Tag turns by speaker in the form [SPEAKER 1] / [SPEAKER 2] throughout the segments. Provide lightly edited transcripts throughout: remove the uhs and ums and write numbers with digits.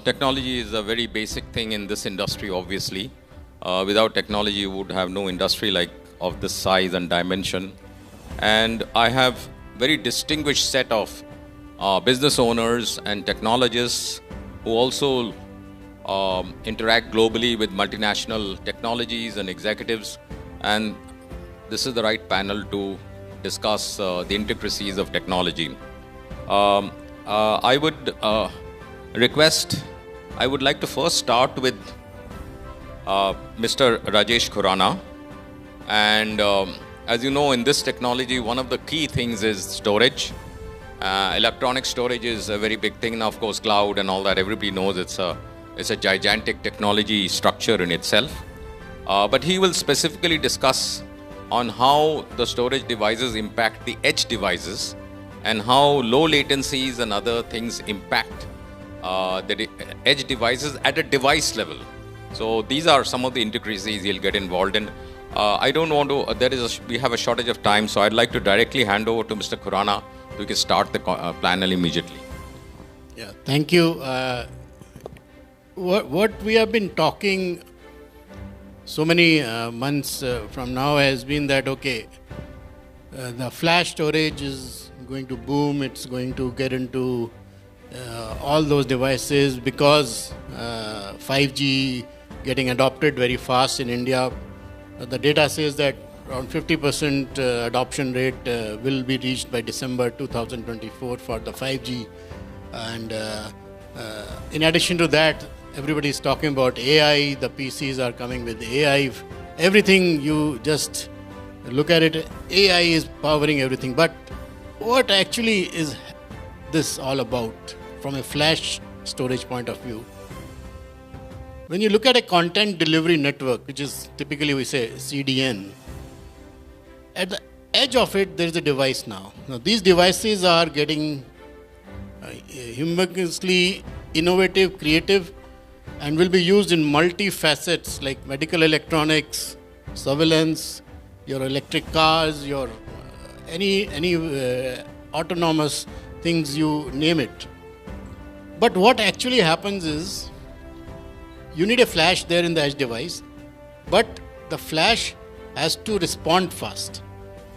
[SPEAKER 1] Technology is a very basic thing in this industry, obviously. Without technology, you would have no industry like of this size and dimension. And I have very distinguished set of business owners and technologists who also interact globally with multinational technologies and executives. And this is the right panel to discuss the intricacies of technology. I would like to first start with Mr. Rajesh Khurana. And as you know, in this technology, one of the key things is storage. Electronic storage is a very big thing now, of course, cloud and all that. Everybody knows it's a gigantic technology structure in itself. But he will specifically discuss on how the storage devices impact the edge devices and how low latencies and other things impact the edge devices at a device level. So these are some of the intricacies he'll get involved in. I don't want to, we have a shortage of time, so I'd like to directly hand over to Mr. Khurana. We can start the panel immediately.
[SPEAKER 2] Yeah, thank you. What we have been talking so many months from now has been that, okay, the flash storage is going to boom, it's going to get into all those devices because 5G getting adopted very fast in India. The data says that around 50% adoption rate will be reached by December 2024 for the 5G. And in addition to that, everybody is talking about AI. The PCs are coming with AI. Everything, you just look at it, AI is powering everything. But what actually is this all about from a flash storage point of view? When you look at a content delivery network, which is typically we say CDN, at the edge of it, there is a device now. Now, these devices are getting humongously innovative, creative, and will be used in multi-facets like medical electronics, surveillance, your electric cars, your any autonomous things, you name it. But what actually happens is, you need a flash there in the edge device, but the flash has to respond fast.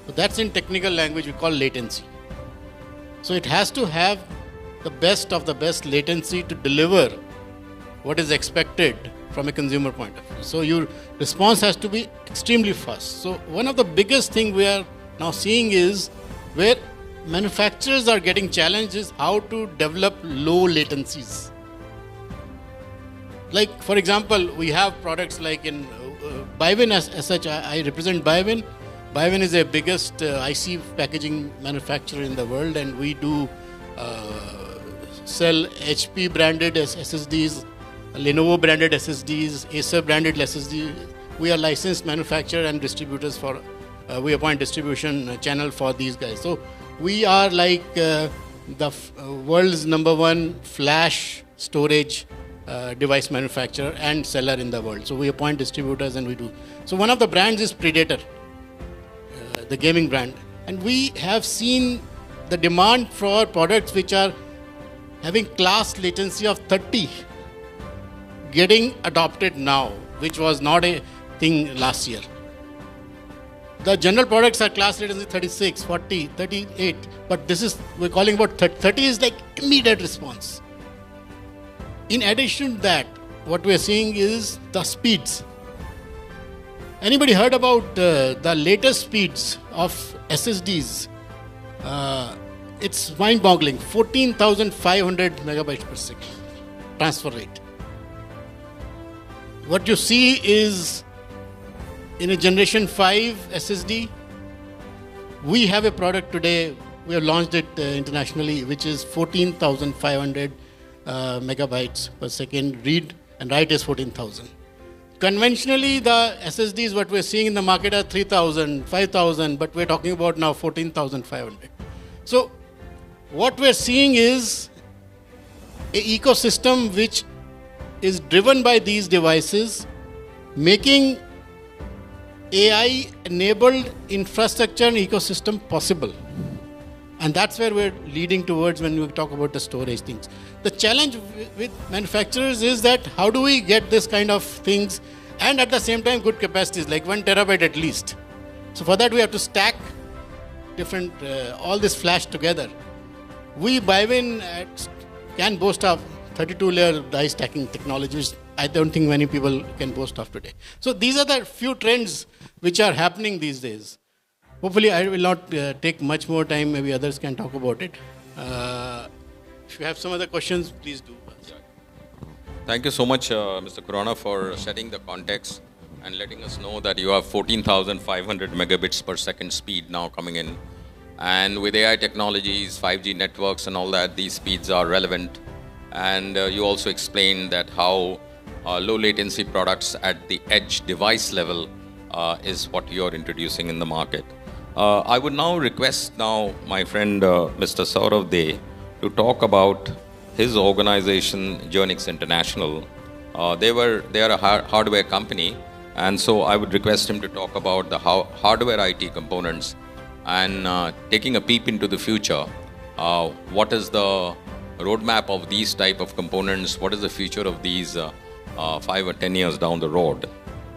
[SPEAKER 2] So that's in technical language we call latency. So it has to have the best of the best latency to deliver what is expected from a consumer point of view. So your response has to be extremely fast. So one of the biggest thing we are now seeing is where manufacturers are getting challenged is how to develop low latencies. Like, for example, we have products like in Bivin as such. I represent Bivin. Bivin is the biggest IC packaging manufacturer in the world, and we do sell HP branded SSDs, Lenovo branded SSDs, Acer branded SSDs. We are licensed manufacturer and distributors for, we appoint distribution channel for these guys. So we are like the world's #1 flash storage device manufacturer and seller in the world. So we appoint distributors and we do. So one of the brands is Predator, the gaming brand. And we have seen the demand for products which are having class latency of 30 getting adopted now, which was not a thing last year. The general products are class latency 36, 40, 38, but this is, we're calling about 30. 30 is like immediate response. In addition to that, what we are seeing is the speeds. Anybody heard about the latest speeds of SSDs? It's mind-boggling. 14,500 megabytes per second transfer rate. What you see is in a generation 5 SSD, we have a product today, we have launched it internationally, which is 14,500 megabytes per second. Read and write is 14,000. Conventionally, the SSDs, what we're seeing in the market are 3,000, 5,000, but we're talking about now 14,500. So what we're seeing is an ecosystem which is driven by these devices, making AI-enabled infrastructure and ecosystem possible. And that's where we're leading towards when we talk about the storage things. The challenge with manufacturers is that how do we get this kind of things and at the same time good capacities, like 1 terabyte at least. So for that we have to stack different, all this flash together. We, Bywin, can boast of 32-layer die stacking technologies. I don't think many people can boast of today. So these are the few trends which are happening these days. Hopefully, I will not take much more time. Maybe others can talk about it. If you have some other questions, please do.
[SPEAKER 1] Thank you so much, Mr. Khurana, for setting the context and letting us know that you have 14,500 megabits per second speed now coming in. And with AI technologies, 5G networks and all that, these speeds are relevant. And you also explained that how low latency products at the edge device level is what you're introducing in the market. I would now request my friend Mr. Saurav Dey to talk about his organization, Journix International. They are a hardware company, and so I would request him to talk about the hardware IT components and taking a peep into the future. What is the roadmap of these type of components? What is the future of these 5 or 10 years down the road?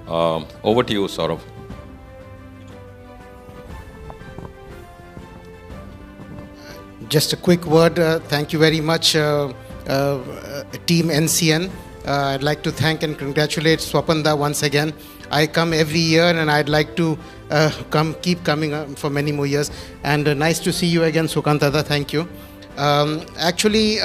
[SPEAKER 1] Over to you, Saurav.
[SPEAKER 3] Just a quick word. Thank you very much, Team NCN. I'd like to thank and congratulate Swapanda once again. I come every year and I'd like to keep coming for many more years. And nice to see you again, Sukanta. Thank you. Actually,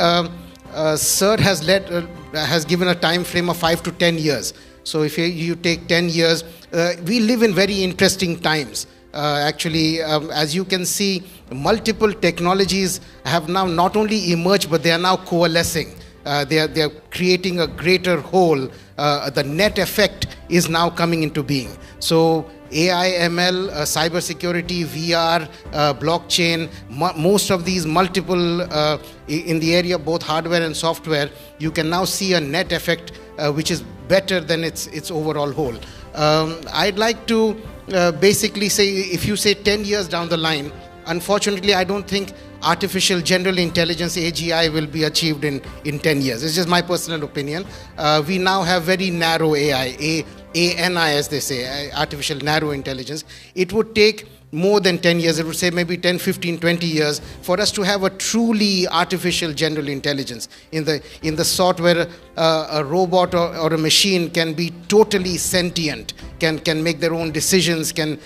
[SPEAKER 3] Sir has given a time frame of 5 to 10 years. So if you take 10 years, we live in very interesting times. As you can see, multiple technologies have now not only emerged, but they are now coalescing. They are creating a greater whole. The net effect is now coming into being. So AI, ML, cybersecurity, VR, blockchain, most of these multiple in the area, both hardware and software, you can now see a net effect which is better than its overall whole. I'd like to basically say, if you say 10 years down the line, unfortunately, I don't think artificial general intelligence, AGI, will be achieved in 10 years. It's just my personal opinion. We now have very narrow AI, ANI as they say, artificial narrow intelligence. It would take more than 10 years, it would say maybe 10, 15, 20 years for us to have a truly artificial general intelligence in the sort where a robot or a machine can be totally sentient, can make their own decisions, can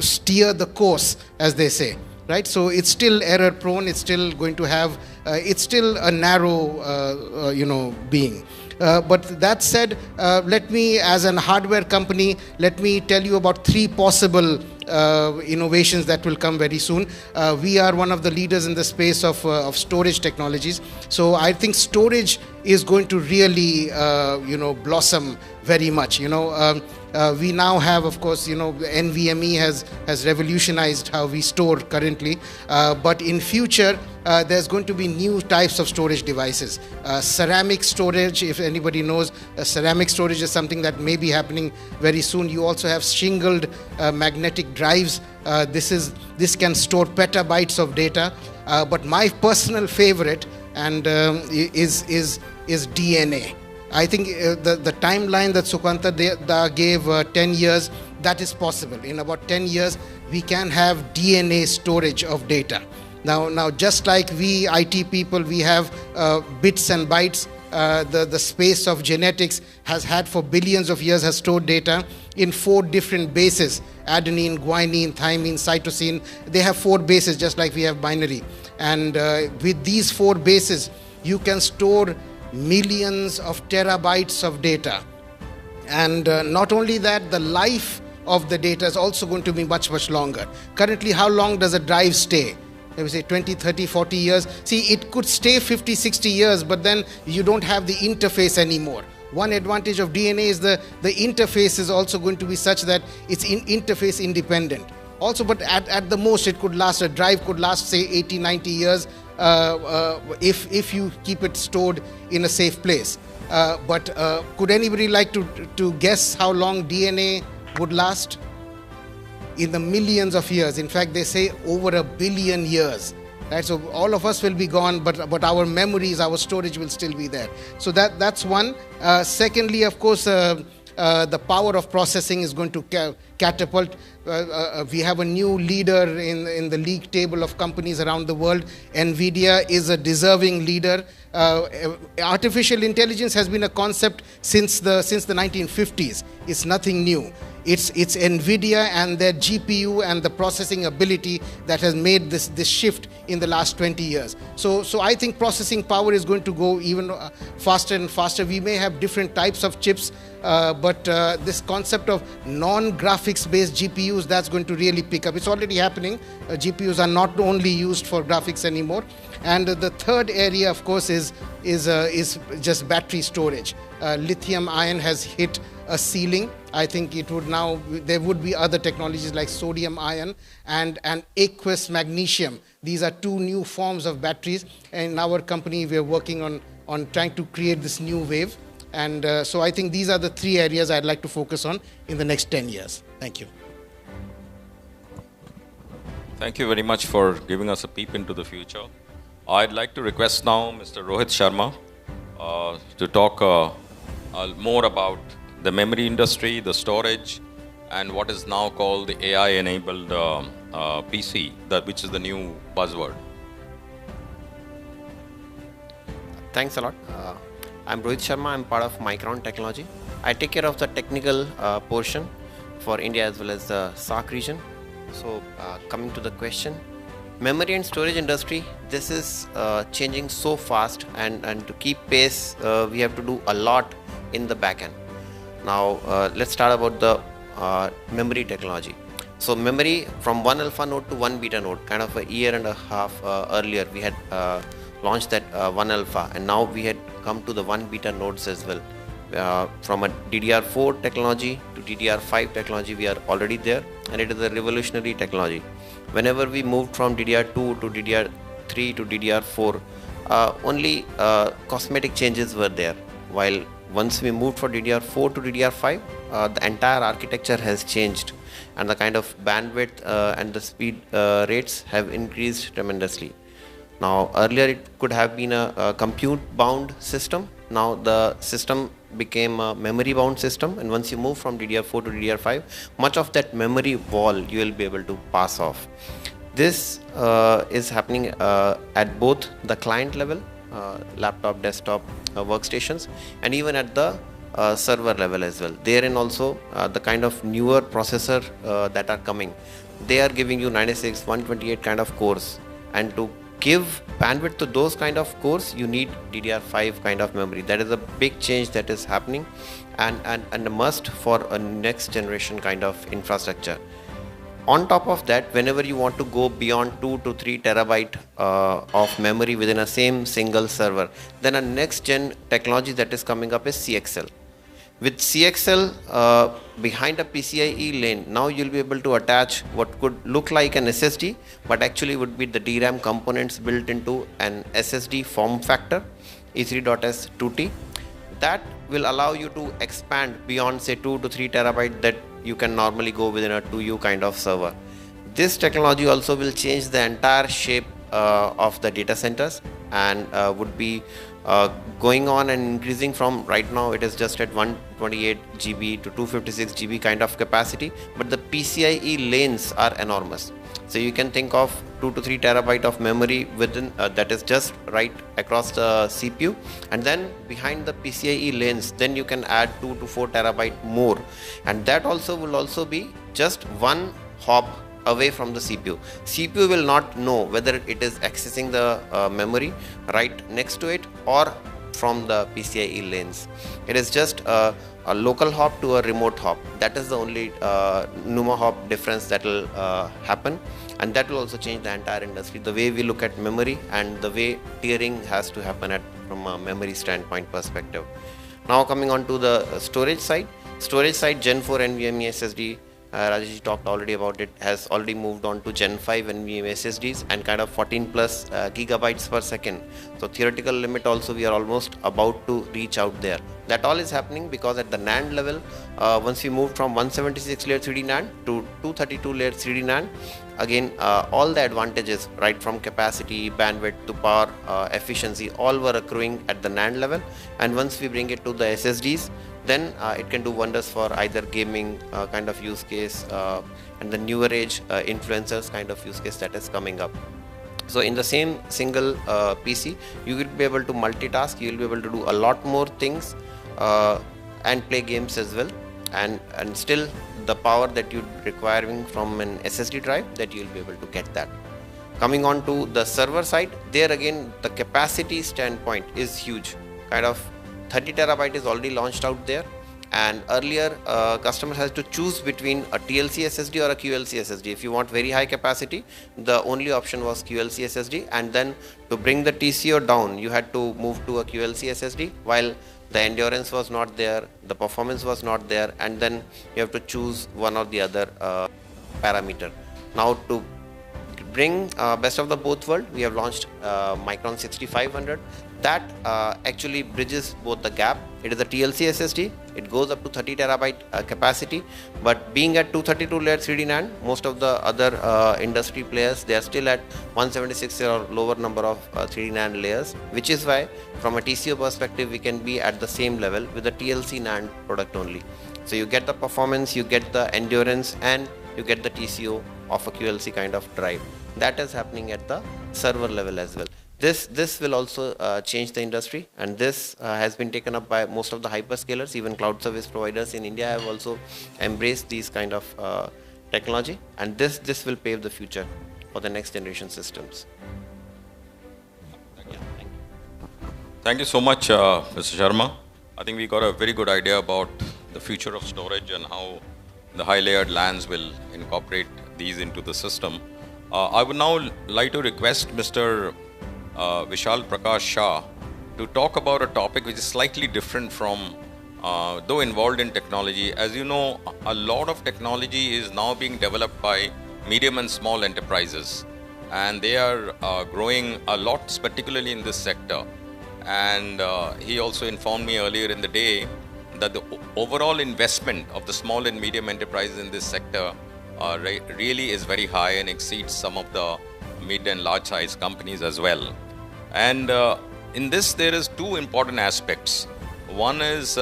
[SPEAKER 3] steer the course, as they say. Right, so it's still error prone. It's still going to have. It's still a narrow, being. But that said, let me, as an hardware company, let me tell you about 3 possible innovations that will come very soon. We are one of the leaders in the space of storage technologies. So I think storage is going to really, blossom very much. We now have, of course, NVMe has revolutionized how we store currently. But in future, there's going to be new types of storage devices. Ceramic storage, if anybody knows, ceramic storage is something that may be happening very soon. You also have shingled magnetic drives. This can store petabytes of data. But my personal favorite is DNA. I think the timeline that Sukanta gave, 10 years, that is possible. In about 10 years, we can have DNA storage of data. Now, just like we IT people, we have bits and bytes. The space of genetics has had for billions of years, has stored data in 4 different bases: adenine, guanine, thymine, cytosine. They have 4 bases, just like we have binary. And with these 4 bases, you can store millions of terabytes of data. And not only that, the life of the data is also going to be much, much longer. Currently, how long does a drive stay? Let me say 20, 30, 40 years. See, it could stay 50, 60 years, but then you don't have the interface anymore. One advantage of DNA is the interface is also going to be such that it's interface independent. Also, but at the most, it could last, a drive could last, say, 80, 90 years if you keep it stored in a safe place. But could anybody like to guess how long DNA would last? in the millions of years. In fact, they say over 1 billion years. Right, so all of us will be gone, but our memories, our storage will still be there. So that's one. Secondly, of course, the power of processing is going to catapult. We have a new leader in the league table of companies around the world. NVIDIA is a deserving leader. Artificial intelligence has been a concept since the 1950s. It's nothing new. It's NVIDIA and their GPU and the processing ability that has made this shift in the last 20 years. So I think processing power is going to go even faster and faster. We may have different types of chips, but this concept of non-graphics based GPUs, that's going to really pick up. It's already happening. GPUs are not only used for graphics anymore. And the third area, of course, is just battery storage. Lithium ion has hit a ceiling. I think there would be other technologies like sodium ion and aqueous magnesium. These are two new forms of batteries. And in our company, we are working on trying to create this new wave. And so I think these are the three areas I'd like to focus on in the next 10 years. Thank you.
[SPEAKER 1] Thank you very much for giving us a peep into the future. I'd like to request now Mr. Rohit Sharma to talk more about the memory industry, the storage, and what is now called the AI-enabled PC, which is the new buzzword.
[SPEAKER 4] Thanks a lot. I'm Rohit Sharma. I'm part of Micron Technology. I take care of the technical portion for India as well as the SAARC region. So coming to the question, memory and storage industry, this is changing so fast, and to keep pace, we have to do a lot in the back end. Now let's start about the memory technology. So memory from 1 alpha node to 1 beta node, kind of a year and a half earlier, we had launched that 1 alpha, and now we had come to the 1 beta nodes as well. From a DDR4 technology to DDR5 technology, we are already there, and it is a revolutionary technology. Whenever we moved from DDR2 to DDR3 to DDR4, only cosmetic changes were there, while once we moved from DDR4 to DDR5, the entire architecture has changed, and the kind of bandwidth and the speed rates have increased tremendously. Now earlier it could have been a compute bound system. Now the system became a memory bound system, and once you move from DDR4 to DDR5, much of that memory wall you will be able to pass off. This is happening at both the client level, laptop, desktop, workstations, and even at the server level as well. Therein also the kind of newer processor that are coming, they are giving you 96, 128 kind of cores, and to give bandwidth to those kind of cores, you need DDR5 kind of memory. That is a big change that is happening, and a must for a next generation kind of infrastructure. On top of that, whenever you want to go beyond 2 to 3 terabyte of memory within a same single server, then a next gen technology that is coming up is CXL. With CXL behind a PCIe lane, now you'll be able to attach what could look like an SSD, but actually would be the DRAM components built into an SSD form factor, E3.S 2T. That will allow you to expand beyond say 2 to 3 terabyte that you can normally go within a 2U kind of server. This technology also will change the entire shape of the data centers, and would be going on and increasing from right now it is just at 128 GB to 256 GB kind of capacity, but the PCIe lanes are enormous. So you can think of 2 to 3 terabyte of memory within that is just right across the CPU, and then behind the PCIe lanes, then you can add 2 to 4 terabyte more, and that also will also be just one hop away from the CPU. CPU will not know whether it is accessing the memory right next to it or from the PCIe lanes. It is just a local hop to a remote hop. That is the only NUMA hop difference that will happen, and that will also change the entire industry, the way we look at memory and the way tiering has to happen from a memory standpoint perspective. Now coming on to the storage side. Gen 4 NVMe SSD Rajesh talked already about it, has already moved on to Gen 5 NVMe SSDs and kind of 14 plus gigabytes per second. So theoretical limit also we are almost about to reach out there. That all is happening because at the NAND level, once we moved from 176 layer 3D NAND to 232 layer 3D NAND, again all the advantages right from capacity, bandwidth to power efficiency all were accruing at the NAND level, and once we bring it to the SSDs, then it can do wonders for either gaming kind of use case and the newer age influencers kind of use case that is coming up. So in the same single PC, you will be able to multitask, you will be able to do a lot more things and play games as well, and still the power that you're requiring from an SSD drive, that you'll be able to get that. Coming on to the server side, there again the capacity standpoint is huge. Kind of 30 terabyte is already launched out there, and earlier customers has to choose between a TLC SSD or a QLC SSD. If you want very high capacity, the only option was QLC SSD, and then to bring the TCO down, you had to move to a QLC SSD, while the endurance was not there, the performance was not there, and then you have to choose one or the other parameter. Now to bring best of the both world, we have launched Micron 6500. That actually bridges both the gap. It is a TLC SSD, it goes up to 30 terabyte capacity, but being at 232 layer 3D NAND, most of the other industry players, they are still at 176 or lower number of 3D NAND layers, which is why from a TCO perspective we can be at the same level with a TLC NAND product only. So you get the performance, you get the endurance, and you get the TCO of a QLC kind of drive. That is happening at the server level as well. This will also change the industry, and this has been taken up by most of the hyperscalers. Even cloud service providers in India have also embraced these kind of technology, and this will pave the future for the next generation systems. Yeah, thank you.
[SPEAKER 1] Thank you so much, Mr. Sharma. I think we got a very good idea about the future of storage and how the high layered LANs will incorporate these into the system. I would now like to request Mr. Vishal Prakash Shah to talk about a topic which is slightly different from, though involved in technology. As you know, a lot of technology is now being developed by medium and small enterprises, and they are growing a lot, particularly in this sector. And he also informed me earlier in the day that the overall investment of the small and medium enterprises in this sector really is very high and exceeds some of the mid and large size companies as well. And in this there is two important aspects. One is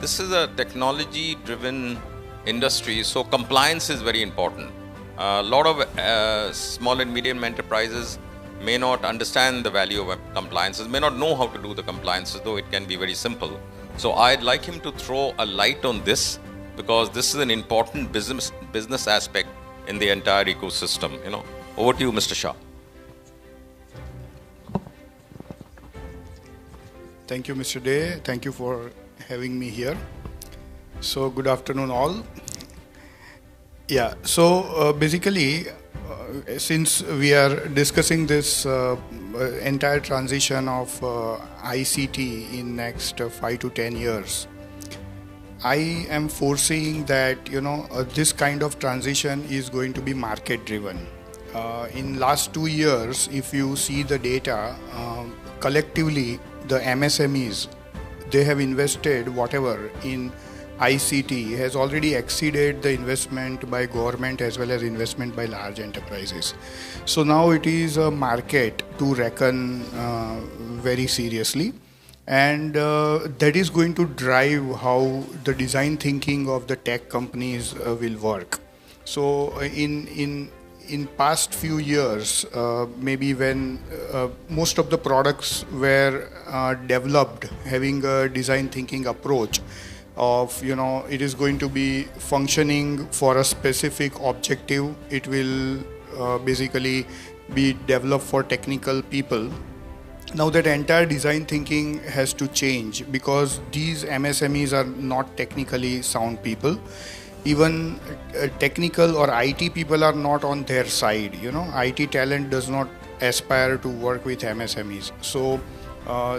[SPEAKER 1] this is a technology driven industry, so compliance is very important. A lot of small and medium enterprises may not understand the value of compliances, may not know how to do the compliances, though it can be very simple. So I'd like him to throw a light on this, because this is an important business aspect in the entire ecosystem. Over to you, Mr. Shah.
[SPEAKER 5] Thank you, Mr. Day. Thank you for having me here. So good afternoon all. Yeah, so basically since we are discussing this entire transition of ICT in next 5 to 10 years, I am foreseeing that this kind of transition is going to be market driven. In last 2 years, if you see the data, collectively the MSMEs, they have invested whatever in ICT has already exceeded the investment by government as well as investment by large enterprises. So now it is a market to reckon very seriously, and that is going to drive how the design thinking of the tech companies will work. So in past few years, maybe when most of the products were developed having a design thinking approach of, it is going to be functioning for a specific objective, it will basically be developed for technical people. Now that entire design thinking has to change, because these MSMEs are not technically sound people. Even technical or IT people are not on their side. IT talent does not aspire to work with MSMEs. So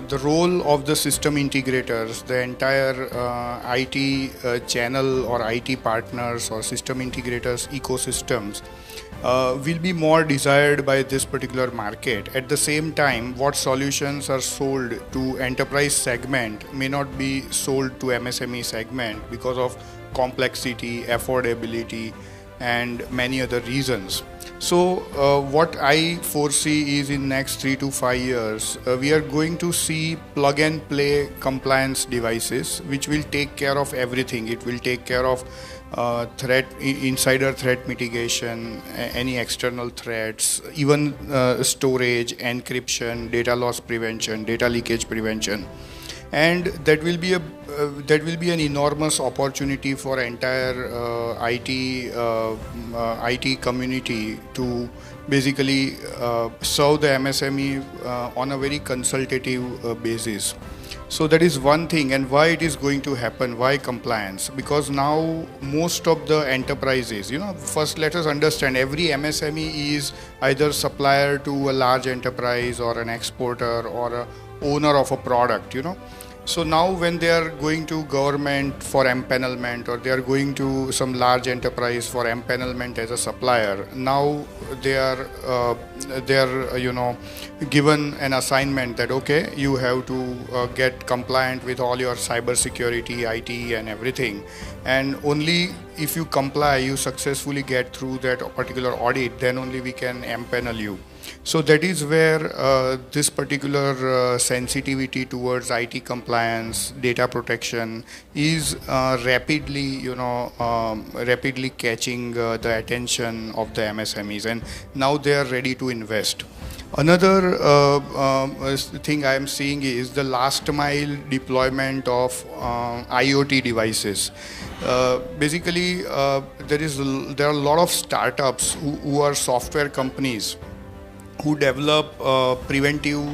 [SPEAKER 5] the role of the system integrators, the entire IT channel or IT partners or system integrators ecosystems will be more desired by this particular market. At the same time, what solutions are sold to enterprise segment may not be sold to MSME segment because of complexity, affordability, and many other reasons. So what I foresee is in next 3 to 5 years, we are going to see plug and play compliance devices, which will take care of everything. It will take care of insider threat mitigation, any external threats, even storage, encryption, data loss prevention, data leakage prevention. And that will be an enormous opportunity for entire IT community to basically serve the MSME on a very consultative basis. So that is one thing. And why it is going to happen? Why compliance? Because now most of the enterprises, first let us understand, every MSME is either supplier to a large enterprise or an exporter or a owner of a product, So now when they are going to government for empanelment, or they are going to some large enterprise for empanelment as a supplier, now they are given an assignment that, okay, you have to get compliant with all your cyber security, IT and everything. And only if you comply, you successfully get through that particular audit, then only we can empanel you. So that is where this particular sensitivity towards IT compliance, data protection is rapidly catching the attention of the MSMEs, and now they are ready to invest. Another thing I am seeing is the last mile deployment of IoT devices. Basically, there are a lot of startups who are software companies who develop preventive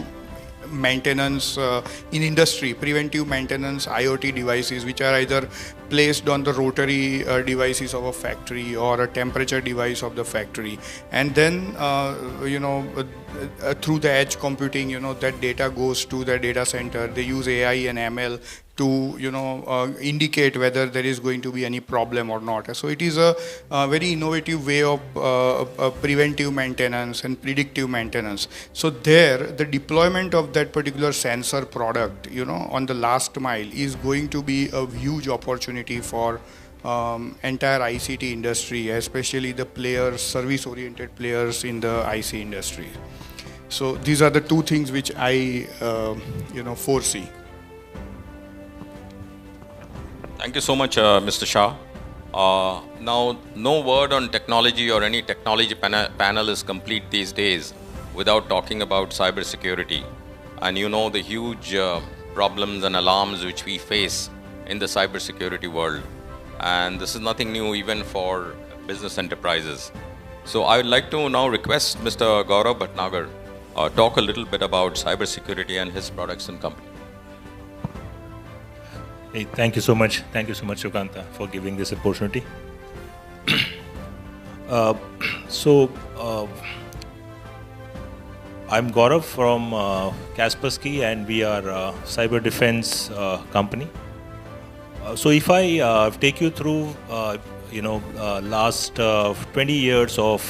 [SPEAKER 5] maintenance in industry, preventive maintenance IoT devices, which are either placed on the rotary devices of a factory or a temperature device of the factory, and then through the edge computing, that data goes to the data center. They use AI and ML to indicate whether there is going to be any problem or not. So it is a very innovative way of preventive maintenance and predictive maintenance. So there, the deployment of that particular sensor product, on the last mile is going to be a huge opportunity for entire ICT industry, especially the players, service-oriented players in the IC industry. So these are the two things which I, foresee.
[SPEAKER 1] Thank you so much, Mr. Shah. Now, no word on technology or any technology panel is complete these days without talking about cybersecurity. And the huge problems and alarms which we face in the cybersecurity world. And this is nothing new even for business enterprises. So I would like to now request Mr. Gaurav Bhatnagar talk a little bit about cybersecurity and his products and company.
[SPEAKER 6] Hey, thank you so much. Thank you so much, Sukanta, for giving this opportunity. I'm Gaurav from Kaspersky, and we are a cyber defense company. So if I take you through, last 20 years of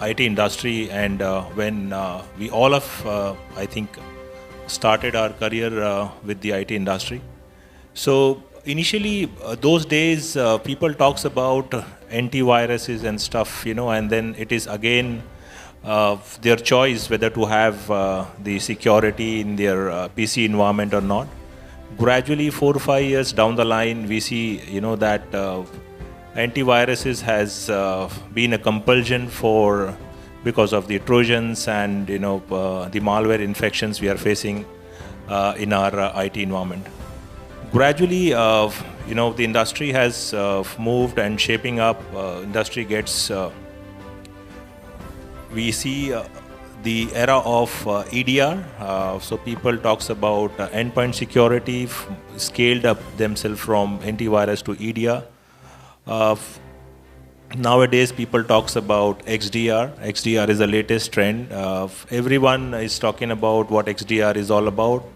[SPEAKER 6] IT industry, and when we all of, I think, started our career with the IT industry. So initially, those days, people talks about antiviruses and stuff, and then it is again their choice whether to have the security in their PC environment or not. Gradually, 4 or 5 years down the line, we see, that antiviruses has been a compulsion because of the Trojans and, the malware infections we are facing in our IT environment. Gradually, the industry has moved and shaping up. Industry gets, we see the era of EDR. So people talks about endpoint security, scaled up themselves from antivirus to EDR. Nowadays, people talks about XDR. XDR is the latest trend. Everyone is talking about what XDR is all about.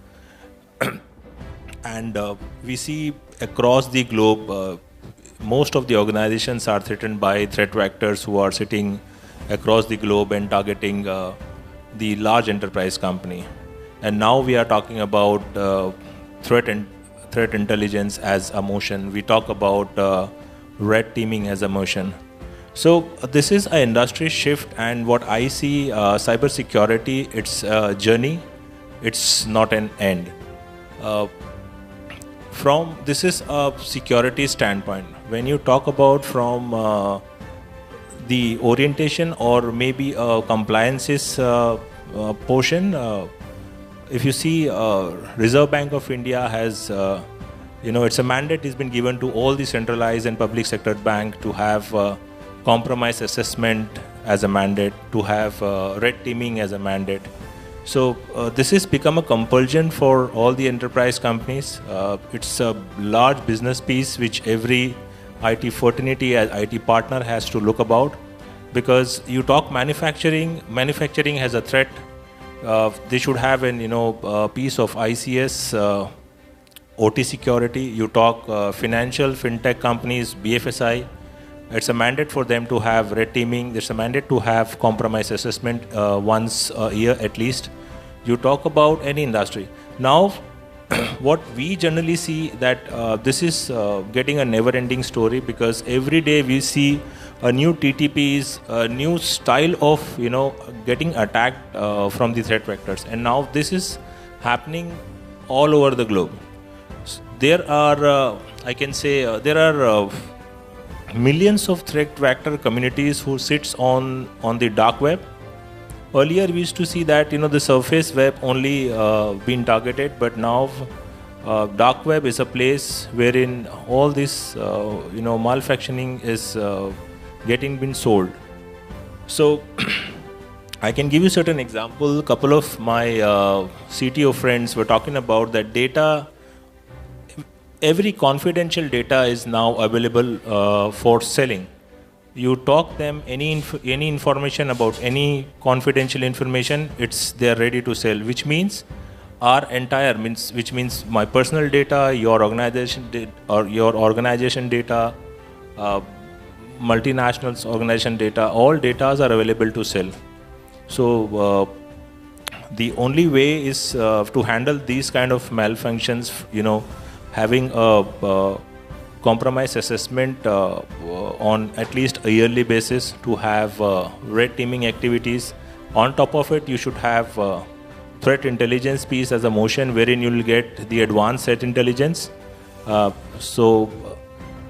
[SPEAKER 6] And we see across the globe, most of the organizations are threatened by threat vectors who are sitting across the globe and targeting the large enterprise company. And now we are talking about threat intelligence as a motion. We talk about red teaming as a motion. So this is an industry shift, and what I see, cybersecurity, it's a journey, it's not an end. This is a security standpoint. When you talk about from the orientation or maybe a compliances portion, if you see, Reserve Bank of India has, it's a mandate has been given to all the centralized and public sector bank to have compromise assessment as a mandate, to have red teaming as a mandate. So this has become a compulsion for all the enterprise companies. It's a large business piece which every IT fraternity, IT partner has to look about, because you talk manufacturing has a threat. They should have a piece of ICS, OT security. You talk financial fintech companies, BFSI. It's a mandate for them to have red teaming. There's a mandate to have compromise assessment once a year at least. You talk about any industry. Now, what we generally see that this is getting a never-ending story, because every day we see a new TTPs, a new style of getting attacked from the threat vectors, and now this is happening all over the globe. There are, I can say, there are millions of threat vector communities who sits on the dark web. Earlier we used to see that the surface web only being targeted, but now dark web is a place wherein all this malfunctioning is been sold. So I can give you certain example. Couple of my CTO friends were talking about that data. Every confidential data is now available for selling. You talk them any information about any confidential information, they are ready to sell. Which means our entire which means my personal data, your organization data, multinationals organization data, all data are available to sell. So the only way is to handle these kind of malfunctions, having a compromise assessment on at least a yearly basis, to have red teaming activities. On top of it, you should have threat intelligence piece as a motion, wherein you will get the advanced threat intelligence. So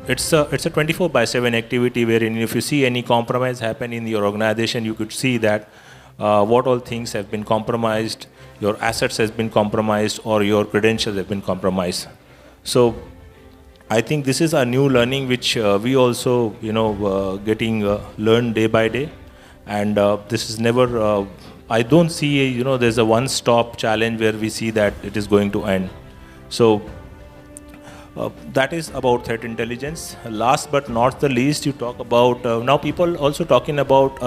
[SPEAKER 6] it's a 24/7 activity, wherein if you see any compromise happen in your organization, you could see that what all things have been compromised, your assets has been compromised, or your credentials have been compromised. So I think this is a new learning which we also getting learned day by day, and this is never I don't see there's a one-stop challenge where we see that it is going to end. So that is about threat intelligence. Last but not the least, you talk about now people also talking about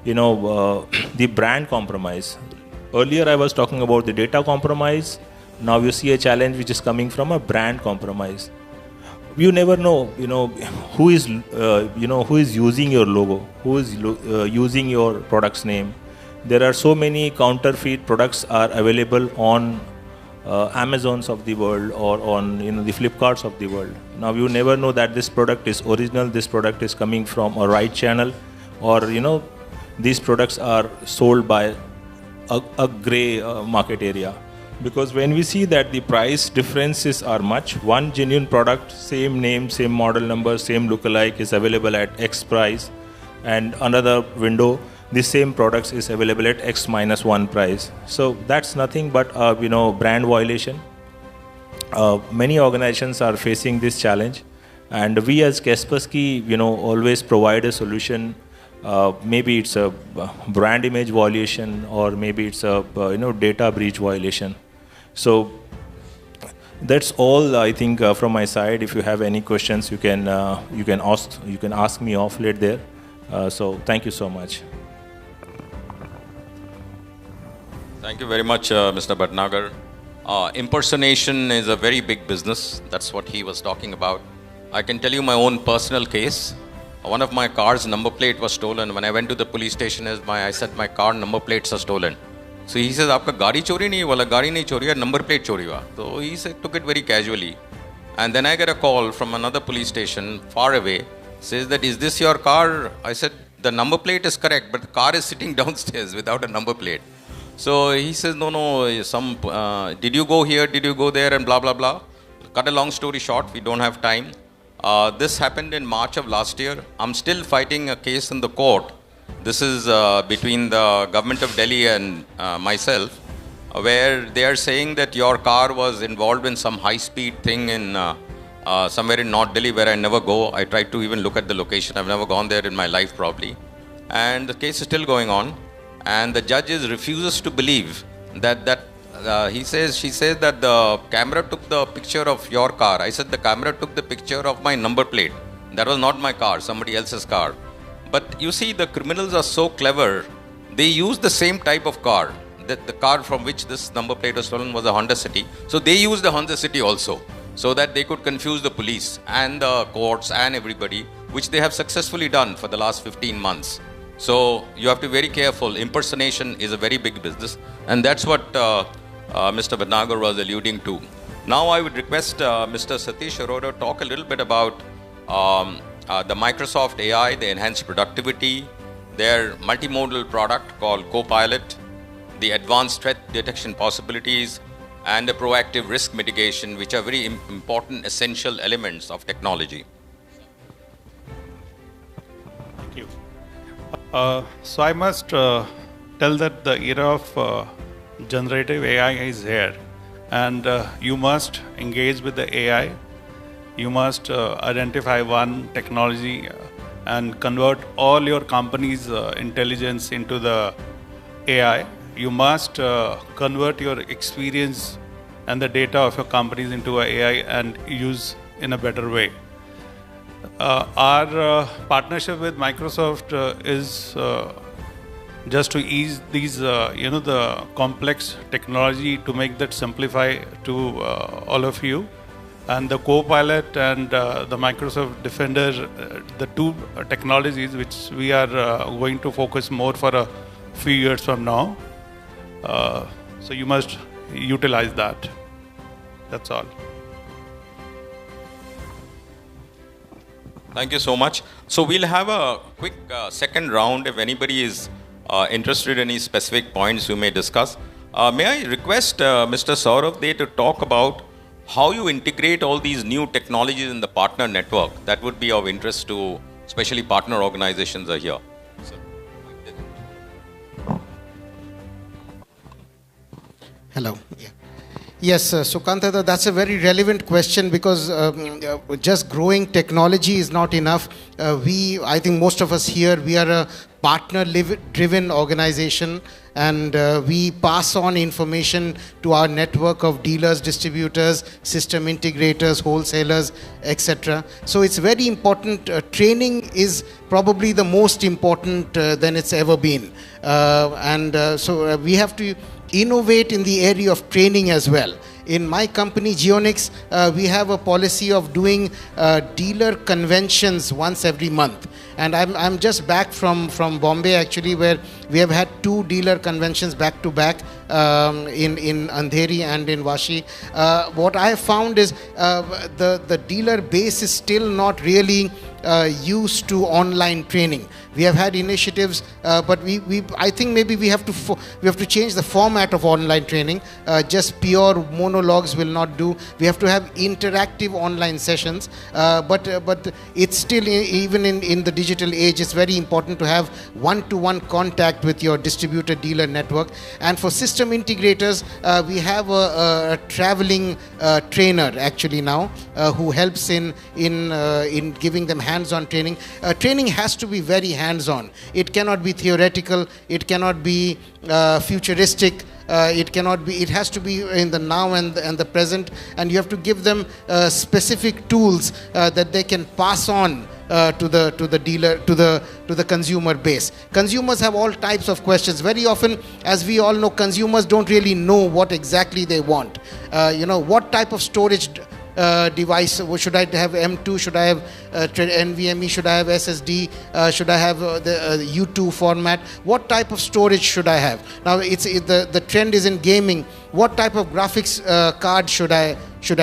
[SPEAKER 6] the brand compromise. Earlier I was talking about the data compromise. Now you see a challenge which is coming from a brand compromise. You never know, who is using your logo, who is using your product's name. There are so many counterfeit products are available on Amazons of the world, or on the Flipkarts of the world. Now you never know that this product is original, this product is coming from a right channel, or these products are sold by a gray market area. Because when we see that the price differences are much, one genuine product, same name, same model number, same lookalike is available at X price, and another window, the same products is available at X minus 1 price. So that's nothing but brand violation. Many organizations are facing this challenge, and we as Kaspersky always provide a solution. Maybe it's a brand image violation, or maybe it's a data breach violation. So that's all I think from my side. If you have any questions, you can ask me off late there. So thank you so much.
[SPEAKER 1] Thank you very much, Mr. Bhatnagar. Impersonation is a very big business. That's what he was talking about. I can tell you my own personal case. One of my car's number plate was stolen. When I went to the police station, I said my car number plates are stolen. So he says, "Aapka gaadi chori nahi wala gaadi nahi chori hai, number plate chori hua." So he said, took it very casually. And then I get a call from another police station far away. Says that, "Is this your car?" I said, "The number plate is correct, but the car is sitting downstairs without a number plate." So he says, "No, did you go here? Did you go there?" And blah, blah, blah. Cut a long story short, we don't have time. This happened in March of last year. I'm still fighting a case in the court. This is between the government of Delhi and myself, where they are saying that your car was involved in some high-speed thing in somewhere in North Delhi where I never go. I tried to even look at the location. I've never gone there in my life probably. And the case is still going on. And the judge refuses to believe that she says that the camera took the picture of your car. I said the camera took the picture of my number plate. That was not my car, somebody else's car. But you see, the criminals are so clever. They use the same type of car. The car from which this number plate was stolen was a Honda City. So they used the Honda City also, so that they could confuse the police and the courts and everybody, which they have successfully done for the last 15 months. So you have to be very careful. Impersonation is a very big business, and that's what Mr. Bhatnagar was alluding to. Now I would request Mr. Satish Arora talk a little bit about the Microsoft AI, the enhanced productivity, their multimodal product called Copilot, the advanced threat detection possibilities, and the proactive risk mitigation, which are very important, essential elements of technology.
[SPEAKER 7] Thank you. So I must tell that the era of generative AI is here, and you must engage with the AI. You must identify one technology and convert all your company's intelligence into the AI. You must convert your experience and the data of your companies into a AI and use in a better way. Our partnership with Microsoft is just to ease these, the complex technology, to make that simplify to all of you. And the Copilot and the Microsoft Defender, the two technologies which we are going to focus more for a few years from now. So you must utilize that. That's all.
[SPEAKER 1] Thank you so much. So we'll have a quick second round. If anybody is interested in any specific points you may discuss. May I request Mr. Saurav to talk about how you integrate all these new technologies in the partner network? That would be of interest to, especially partner organizations are here.
[SPEAKER 3] Hello. Yeah. Yes, Sukanta, that's a very relevant question, because just growing technology is not enough. I think most of us here, we are a partner-driven organization, and we pass on information to our network of dealers, distributors, system integrators, wholesalers, etc. So it's very important. Training is probably the most important than it's ever been. So we have to innovate in the area of training as well. In my company, Geonix, we have a policy of doing dealer conventions once every month. And I'm just back from Bombay, actually, where we have had 2 dealer conventions back to back in Andheri and in Vashi. What I have found is the dealer base is still not really used to online training. We have had initiatives, but I think maybe we have to change the format of online training. Just pure monologues will not do. We have to have interactive online sessions. But it's still, even in the digital age, it's very important to have one-to-one contact with your distributor dealer network. And for system integrators, we have a traveling trainer actually now who helps in giving them hands-on training. Training has to be very hands-on. It cannot be theoretical. It cannot be futuristic. It has to be in the now and the present, and you have to give them specific tools that they can pass on to the dealer, to the consumer base. Consumers have all types of questions. Very often, as we all know, consumers don't really know what exactly they want. What type of storage device should I have? M2? Should I have NVMe? Should I have SSD? Should I have the U2 format? What type of storage should I have? Now the trend is in gaming. What type of graphics card should I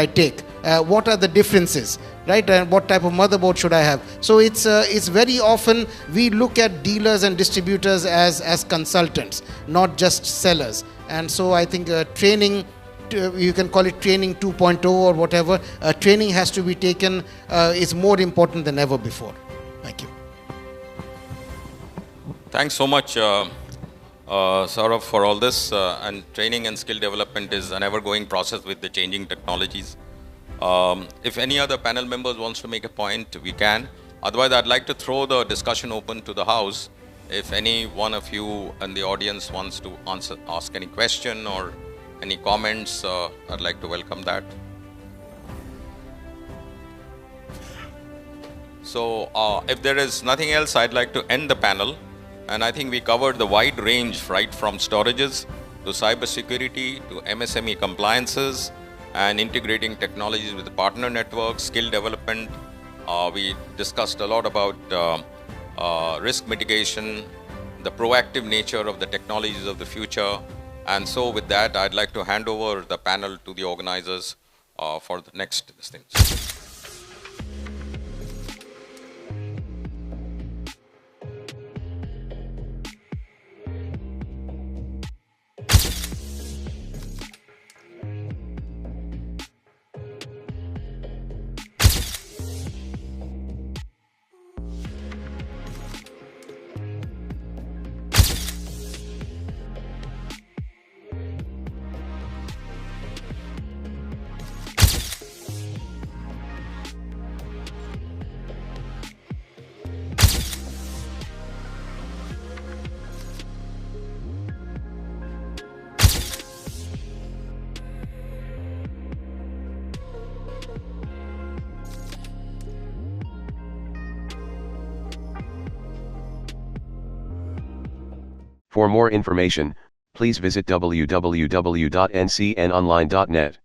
[SPEAKER 3] take? What are the differences, right? And what type of motherboard should I have? So it's very often we look at dealers and distributors as consultants, not just sellers. And so I think training, you can call it training 2.0 or whatever, training has to be taken, is more important than ever before. Thank you.
[SPEAKER 1] Thanks so much, Saurabh, for all this. And training and skill development is an ever-going process with the changing technologies. If any other panel members wants to make a point, we can. Otherwise, I'd like to throw the discussion open to the house. If any one of you in the audience wants to ask any question or any comments, I'd like to welcome that. So if there is nothing else, I'd like to end the panel. And I think we covered the wide range, right, from storages to cybersecurity to MSME compliances and integrating technologies with the partner network, skill development. We discussed a lot about risk mitigation, the proactive nature of the technologies of the future. And so with that, I'd like to hand over the panel to the organizers for the next things.
[SPEAKER 8] For more information, please visit www.ncnonline.net.